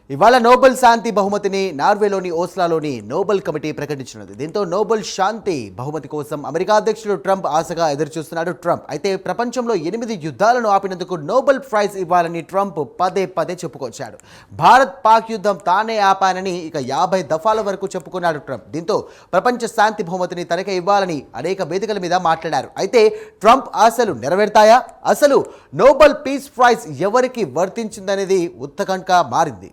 ఇవాళ నోబెల్ శాంతి బహుమతిని నార్వేలోని ఓస్లాలోని Nobel committee ప్రకటించినది. దీంతో నోబెల్ శాంతి బహుమతి కోసం అమెరికా అధ్యక్షుడు ట్రంప్ ఆశగా ఎదురుచూస్తున్నాడు. ట్రంప్ అయితే ప్రపంచంలో 8 యుద్ధాలను ఆపినందుకు నోబెల్ ప్రైజ్ ఇవ్వాలని ట్రంప్ పదే పదే చెప్పుకొచ్చాడు. భారత్ పాక్ యుద్ధం తానే ఆపానని ఇక 50 దఫాల వరకు చెప్పుకున్నాడు ట్రంప్. దీంతో ప్రపంచ శాంతి బహుమతిని తనకే ఇవ్వాలని అనేక వేదికల మీద మాట్లాడారు. అయితే ట్రంప్ ఆశలు నెరవేరుతాయా? అసలు నోబెల్ పీస్ ప్రైజ్ ఎవరికి వర్తించిందనేది ఉత్కంఠగా మారింది.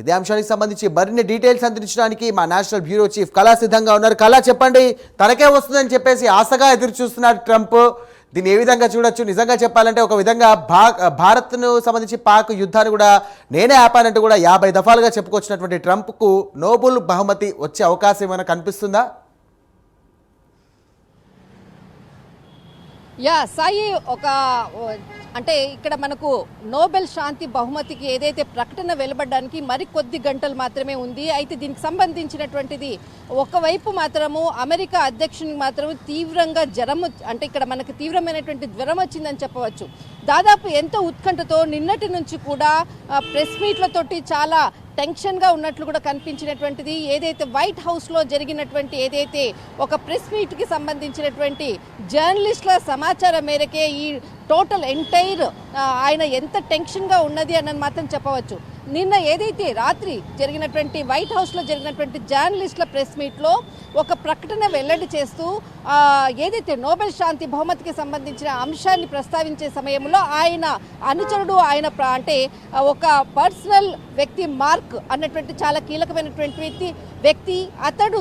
ఇదే అంశానికి సంబంధించి మరిన్ని డీటెయిల్స్ అందించడానికి మా నేషనల్ బ్యూరో చీఫ్ కళా సిద్ధంగా ఉన్నారు. కళా, చెప్పండి, తనకే వస్తుందని చెప్పేసి ఆశగా ఎదురు చూస్తున్నారు ట్రంప్. దీన్ని ఏ విధంగా చూడొచ్చు? నిజంగా చెప్పాలంటే ఒక విధంగా భారత్ను సంబంధించి పాక్ యుద్ధాన్ని కూడా నేనే ఆపానంటూ కూడా 50 దఫాలుగా చెప్పుకొచ్చినటువంటి ట్రంప్కు నోబెల్ బహుమతి వచ్చే అవకాశం ఏమైనా కనిపిస్తుందా? సాయి, అంటే ఇక్కడ మనకు నోబెల్ శాంతి బహుమతికి ఏదైతే ప్రకటన వెలువడడానికి మరికొద్ది గంటలు మాత్రమే ఉంది. అయితే దీనికి సంబంధించినటువంటిది ఒకవైపు మాత్రము అమెరికా అధ్యక్షునికి మాత్రం తీవ్రంగా ఇక్కడ మనకు తీవ్రమైనటువంటి జ్వరం వచ్చిందని చెప్పవచ్చు. దాదాపు ఎంతో ఉత్కంఠతో నిన్నటి నుంచి కూడా ప్రెస్ మీట్లతోటి చాలా టెన్షన్గా ఉన్నట్లు కూడా కనిపించినటువంటిది. ఏదైతే వైట్ హౌస్లో జరిగినటువంటి ఏదైతే ఒక ప్రెస్ మీట్కి సంబంధించినటువంటి జర్నలిస్టుల సమాచారం మేరకే ఈ టోటల్ ఎంటైర్ ఆయన ఎంత టెన్షన్గా ఉన్నది అన్నది మాత్రం చెప్పవచ్చు. నిన్న ఏదైతే రాత్రి జరిగినటువంటి వైట్ హౌస్లో జరిగినటువంటి జర్నలిస్టుల ప్రెస్ మీట్లో ఒక ప్రకటన వెల్లడి చేస్తూ ఏదైతే నోబెల్ శాంతి బహుమతికి సంబంధించిన అంశాన్ని ప్రస్తావించే సమయంలో ఆయన అనుచరుడు అంటే ఒక పర్సనల్ వ్యక్తి మార్క్ అన్నటువంటి చాలా కీలకమైనటువంటి వ్యక్తి అతడు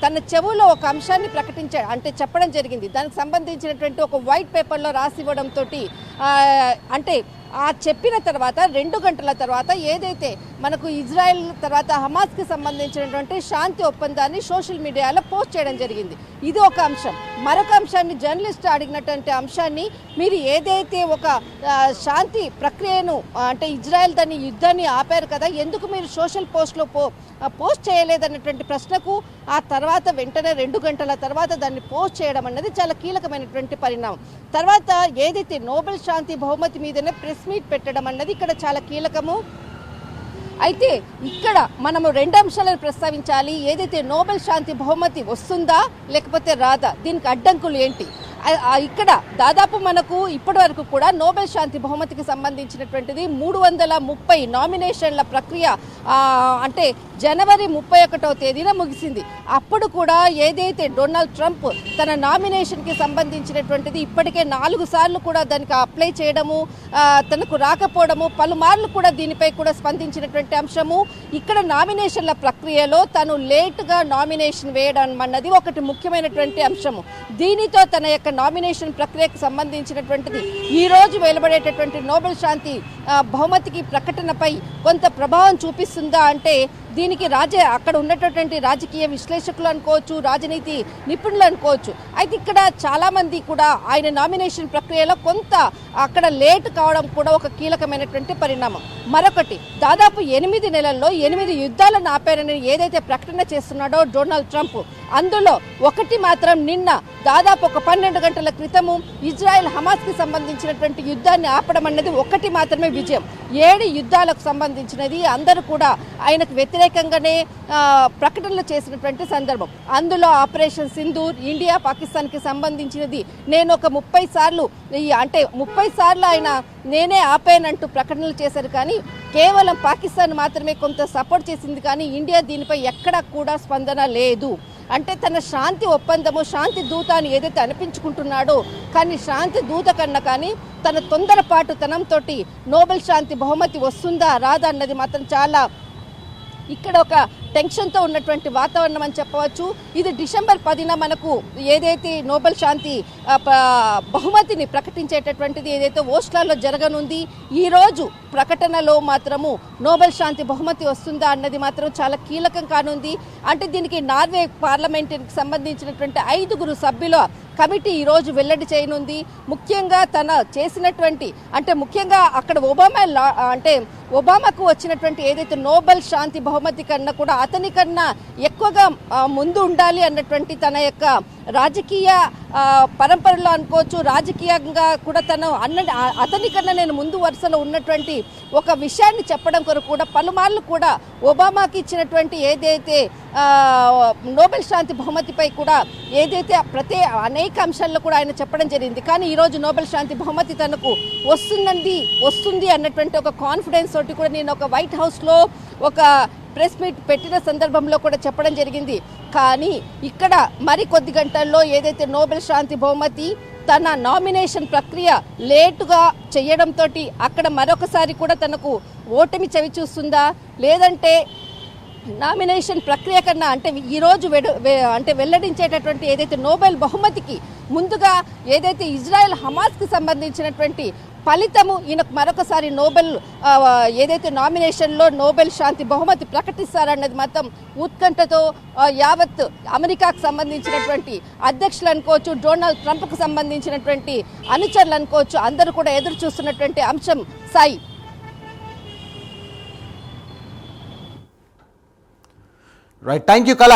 తన చెవులో ఒక అంశాన్ని ప్రకటించాడు, అంటే చెప్పడం జరిగింది. దానికి సంబంధించినటువంటి ఒక వైట్ పేపర్లో రాసి ఇవ్వడంతో అంటే ఆ చెప్పిన తర్వాత 2 గంటల తర్వాత ఏదైతే మనకు ఇజ్రాయెల్ తర్వాత హమాస్కి సంబంధించినటువంటి శాంతి ఒప్పందాన్ని సోషల్ మీడియాలో పోస్ట్ చేయడం జరిగింది. ఇది ఒక అంశం. మరొక అంశాన్ని జర్నలిస్ట్ అడిగినటువంటి అంశాన్ని, మీరు ఏదైతే ఒక శాంతి ప్రక్రియను అంటే ఇజ్రాయెల్ దాన్ని యుద్ధాన్ని ఆపారు కదా, ఎందుకు మీరు సోషల్ పోస్ట్లో పోస్ట్ చేయలేదన్నటువంటి ప్రశ్నకు ఆ తర్వాత వెంటనే 2 గంటల తర్వాత దాన్ని పోస్ట్ చేయడం అన్నది చాలా కీలకమైనటువంటి పరిణామం. తర్వాత ఏదైతే నోబెల్ శాంతి బహుమతి మీదనే ప్రెస్ మీట్ పెట్టడం అన్నది ఇక్కడ చాలా కీలకము. అయితే ఇక్కడ మనము 2 అంశాలను ప్రస్తావించాలి. ఏదైతే నోబెల్ శాంతి బహుమతి వస్తుందా లేకపోతే రాదా, దీనికి అడ్డంకులు ఏంటి? ఇక్కడ దాదాపు మనకు ఇప్పటి వరకు కూడా నోబెల్ శాంతి బహుమతికి సంబంధించినటువంటిది 330 నామినేషన్ల ప్రక్రియ అంటే జనవరి 31వ తేదీన ముగిసింది. అప్పుడు కూడా ఏదైతే డొనాల్డ్ ట్రంప్ తన నామినేషన్కి సంబంధించినటువంటిది ఇప్పటికే 4 సార్లు కూడా దానికి అప్లై చేయడము, తనకు రాకపోవడము, పలుమార్లు కూడా దీనిపై కూడా స్పందించినటువంటి అంశము. ఇక్కడ నామినేషన్ల ప్రక్రియలో తను లేట్గా నామినేషన్ వేయడం అన్నది ఒకటి ముఖ్యమైనటువంటి అంశము. దీనితో తన యొక్క నామినేషన్ ప్రక్రియకు సంబంధించినటువంటిది ఈ రోజు వెలువడేటటువంటి నోబెల్ శాంతి బహుమతికి ప్రకటనపై కొంత ప్రభావం చూపిస్తుందా అంటే దీనికి అక్కడ ఉన్నటువంటి రాజకీయ విశ్లేషకులు అనుకోవచ్చు, రాజనీతి నిపుణులు అనుకోవచ్చు. అయితే ఇక్కడ చాలామంది కూడా ఆయన నామినేషన్ ప్రక్రియలో కొంత అక్కడ లేట్ కావడం కూడా ఒక కీలకమైనటువంటి పరిణామం. మరొకటి, దాదాపు 8 నెలల్లో 8 యుద్ధాలను ఆపారని ఏదైతే ప్రకటన చేస్తున్నాడో డొనాల్డ్ ట్రంప్, అందులో ఒకటి మాత్రం నిన్న దాదాపు ఒక 12 గంటల క్రితము ఇజ్రాయెల్ హమాస్కి సంబంధించినటువంటి యుద్ధాన్ని ఆపడం అన్నది ఒకటి మాత్రమే విజయం. 7 యుద్ధాలకు సంబంధించినది అందరూ కూడా ఆయనకు వ్యతిరేకంగానే ప్రకటనలు చేసినటువంటి సందర్భం. అందులో ఆపరేషన్ సింధూర్, ఇండియా పాకిస్తాన్కి సంబంధించినది నేను ఒక 30 సార్లు అంటే 30 సార్లు ఆయన నేనే ఆపానంటూ ప్రకటనలు చేశారు. కానీ కేవలం పాకిస్తాన్ మాత్రమే కొంత సపోర్ట్ చేసింది, కానీ ఇండియా దీనిపై ఎక్కడా కూడా స్పందన లేదు. అంటే తన శాంతి ఒప్పందము, శాంతి దూత అని ఏదైతే అనిపించుకుంటున్నాడో, కానీ శాంతి దూత కన్నా కానీ తన తొందరపాటుతనంతో నోబెల్ శాంతి బహుమతి వస్తుందా రాదా అన్నది మాత్రం చాలా ఇక్కడ ఒక టెన్షన్తో ఉన్నటువంటి వాతావరణం అని చెప్పవచ్చు. ఇది డిసెంబర్ 10న మనకు ఏదైతే నోబెల్ శాంతి బహుమతిని ప్రకటించేటటువంటిది ఏదైతే ఓస్లాలో జరగనుంది, ఈరోజు ప్రకటనలో మాత్రము నోబెల్ శాంతి బహుమతి వస్తుందా అన్నది మాత్రం చాలా కీలకం కానుంది. అంటే దీనికి నార్వే పార్లమెంటుకి సంబంధించినటువంటి 5 సభ్యుల కమిటీ ఈరోజు వెల్లడి చేయనుంది. ముఖ్యంగా తన చేసినటువంటి అంటే ముఖ్యంగా అక్కడ ఒబామాకు వచ్చినటువంటి ఏదైతే నోబెల్ శాంతి బహుమతి కన్నా కూడా అతని కన్నా ఎక్కువగా ముందు ఉండాలి అన్నటువంటి తన యొక్క రాజకీయ పరంపరలో అనుకోవచ్చు, రాజకీయంగా కూడా అతని కన్నా నేను ముందు వరుసలో ఉన్నటువంటి ఒక విషయాన్ని చెప్పడం కొరకు కూడా పలుమార్లు కూడా ఒబామాకి ఇచ్చినటువంటి ఏదైతే నోబెల్ శాంతి బహుమతిపై కూడా ఏదైతే అనేక అంశాల్లో కూడా ఆయన చెప్పడం జరిగింది. కానీ ఈరోజు నోబెల్ శాంతి బహుమతి తనకు వస్తుంది అన్నటువంటి ఒక కాన్ఫిడెన్స్ తోటి కూడా నేను ఒక వైట్ హౌస్లో ఒక ప్రెస్ మీట్ పెట్టిన సందర్భంలో కూడా చెప్పడం జరిగింది. కానీ ఇక్కడ మరికొద్ది గంటల్లో ఏదైతే నోబెల్ శాంతి బహుమతి తన నామినేషన్ ప్రక్రియ లేటుగా చేయడంతో అక్కడ మరొకసారి కూడా తనకు ఓటమి చవి చూస్తుందా, లేదంటే నామినేషన్ ప్రక్రియ కన్నా అంటే ఈరోజు వెల్లడించేటటువంటి ఏదైతే నోబెల్ బహుమతికి ముందుగా ఏదైతే ఇజ్రాయెల్ హమాస్కి సంబంధించినటువంటి ఫలితము ఈయనకు మరొకసారి నోబెల్ ఏదైతే నామినేషన్లో నోబెల్ శాంతి బహుమతి ప్రకటిస్తారన్నది మాత్రం ఉత్కంఠతో యావత్ అమెరికాకు సంబంధించినటువంటి అధ్యక్షులు అనుకోవచ్చు, డొనాల్డ్ ట్రంప్కు సంబంధించినటువంటి అనుచరులు అనుకోవచ్చు, అందరూ కూడా ఎదురు చూస్తున్నటువంటి అంశం. సాయి, రైట్, థ్యాంక్ యూ కళ.